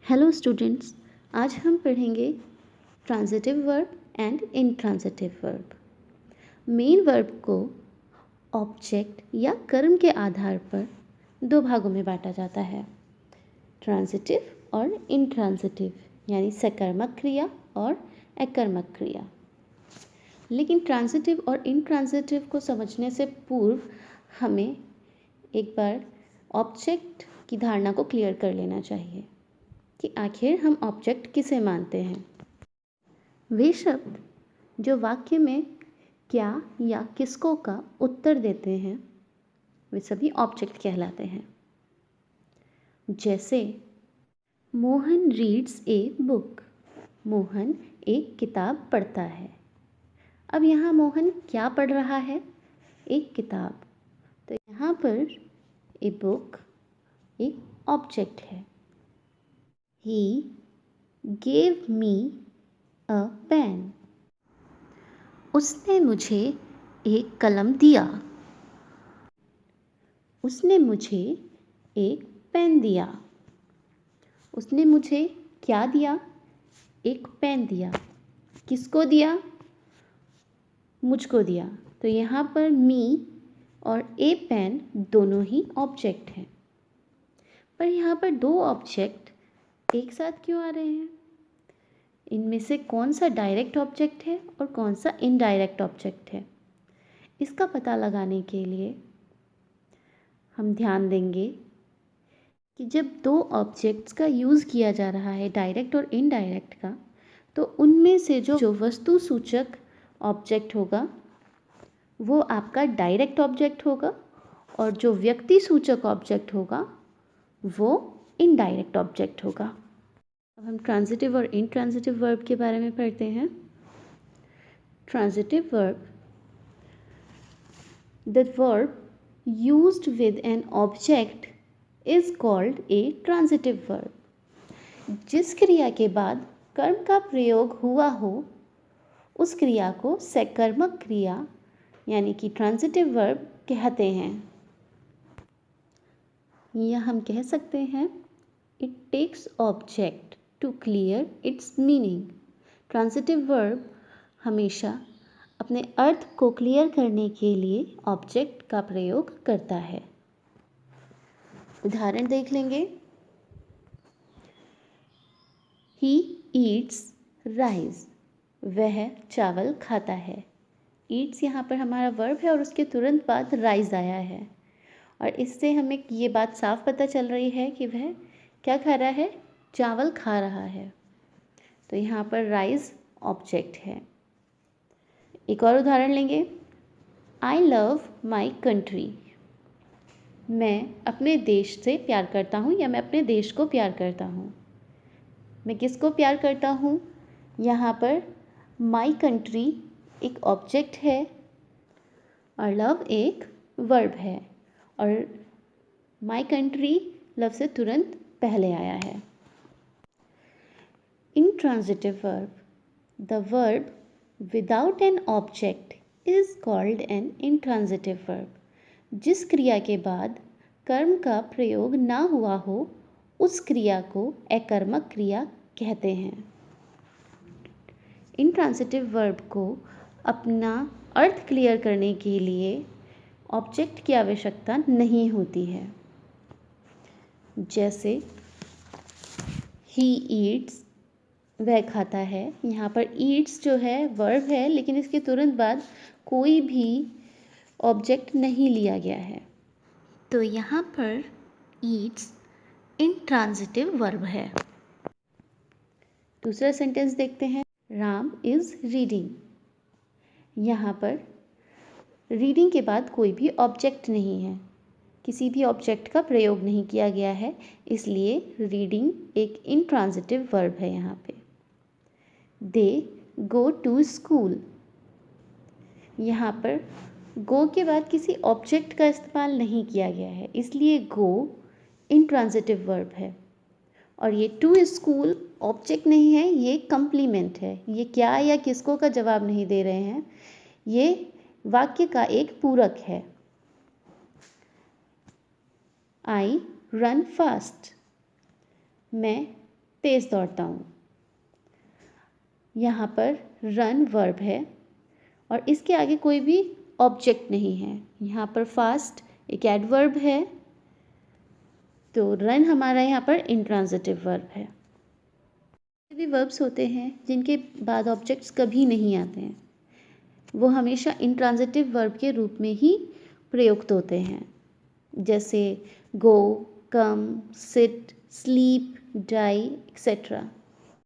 Hello students, आज हम पढ़ेंगे transitive verb and intransitive verb. Main verb को ऑब्जेक्ट या कर्म के आधार पर दो भागों में बांटा जाता है, ट्रांजिटिव और इनट्रांजिटिव, यानी सकर्मक क्रिया और अकर्मक क्रिया। लेकिन ट्रांजिटिव और इनट्रांजिटिव को समझने से पूर्व हमें एक बार ऑब्जेक्ट की धारणा को क्लियर कर लेना चाहिए कि आखिर हम ऑब्जेक्ट किसे मानते हैं। वे शब्द जो वाक्य में क्या या किसको का उत्तर देते हैं वे सभी ऑब्जेक्ट कहलाते हैं। जैसे Mohan reads a book, Mohan एक किताब पढ़ता है। अब यहाँ मोहन क्या पढ़ रहा है? एक किताब। तो यहाँ पर ए बुक एक ऑब्जेक्ट है। He gave me a pen. उसने मुझे एक कलम दिया। उसने मुझे एक पेन दिया। उसने मुझे क्या दिया? एक पेन दिया। किसको दिया? मुझको दिया। तो यहाँ पर मी और ए पेन दोनों ही ऑब्जेक्ट हैं। पर यहाँ पर दो ऑब्जेक्ट एक साथ क्यों आ रहे हैं? इनमें से कौन सा डायरेक्ट ऑब्जेक्ट है और कौन सा इनडायरेक्ट ऑब्जेक्ट है? इसका पता लगाने के लिए हम ध्यान देंगे कि जब दो ऑब्जेक्ट्स का यूज़ किया जा रहा है, डायरेक्ट और इनडायरेक्ट का, तो उनमें से जो वस्तु सूचक ऑब्जेक्ट होगा वो आपका डायरेक्ट ऑब्जेक्ट होगा और जो व्यक्ति सूचक ऑब्जेक्ट होगा वो इनडायरेक्ट ऑब्जेक्ट होगा। अब हम ट्रांजिटिव और इनट्रांजिटिव वर्ब के बारे में पढ़ते हैं। Transitive verb, the verb used with an object is called a transitive verb. जिस क्रिया के बाद कर्म का प्रयोग हुआ हो उस क्रिया को सकर्मक क्रिया यानी कि ट्रांजिटिव वर्ब कहते हैं। या हम कह सकते हैं it takes object to clear its meaning. Transitive verb हमेशा अपने अर्थ को क्लियर करने के लिए ऑब्जेक्ट का प्रयोग करता है। उदाहरण देख लेंगे। ही ईट्स राइस, वह चावल खाता है। ईट्स यहाँ पर हमारा वर्ब है और उसके तुरंत बाद राइस आया है और इससे हमें ये बात साफ पता चल रही है कि वह क्या खा रहा है? चावल खा रहा है। तो यहाँ पर राइस ऑब्जेक्ट है। एक और उदाहरण लेंगे। आई लव माई कंट्री, मैं अपने देश से प्यार करता हूँ या मैं अपने देश को प्यार करता हूँ। मैं किसको प्यार करता हूँ? यहाँ पर माई कंट्री एक ऑब्जेक्ट है और लव एक वर्ब है और माई कंट्री लव से तुरंत पहले आया है। Intransitive verb, the verb without an object is called an intransitive verb. जिस क्रिया के बाद कर्म का प्रयोग ना हुआ हो उस क्रिया को अकर्मक क्रिया कहते हैं। इनट्रांजिटिव वर्ब को अपना अर्थ क्लियर करने के लिए ऑब्जेक्ट की आवश्यकता नहीं होती है। जैसे ही ईट्स, वह खाता है। यहाँ पर ईट्स जो है वर्ब है लेकिन इसके तुरंत बाद कोई भी ऑब्जेक्ट नहीं लिया गया है, तो यहाँ पर ईट्स इनट्रांजिटिव वर्ब है। दूसरा सेंटेंस देखते हैं। राम इज रीडिंग, यहाँ पर रीडिंग के बाद कोई भी ऑब्जेक्ट नहीं है, किसी भी ऑब्जेक्ट का प्रयोग नहीं किया गया है, इसलिए रीडिंग एक इनट्रांजिटिव वर्ब है। यहाँ पे दे गो टू स्कूल, यहाँ पर गो के बाद किसी ऑब्जेक्ट का इस्तेमाल नहीं किया गया है, इसलिए गो इनट्रांजिटिव वर्ब है। और ये टू स्कूल ऑब्जेक्ट नहीं है, ये कंप्लीमेंट है। ये क्या या किसको का जवाब नहीं दे रहे हैं, ये वाक्य का एक पूरक है। आई रन फास्ट, मैं तेज़ दौड़ता हूँ। यहाँ पर रन वर्ब है और इसके आगे कोई भी ऑब्जेक्ट नहीं है। यहाँ पर फास्ट एक एडवर्ब है, तो रन हमारा यहाँ पर इंट्रांजिटिव वर्ब है। भी वर्ब्स होते हैं जिनके बाद ऑब्जेक्ट्स कभी नहीं आते हैं, वो हमेशा इंट्रांजिटिव वर्ब के रूप में ही प्रयुक्त होते हैं, जैसे गो, कम, सिट, स्लीप, डाई एक्सेट्रा।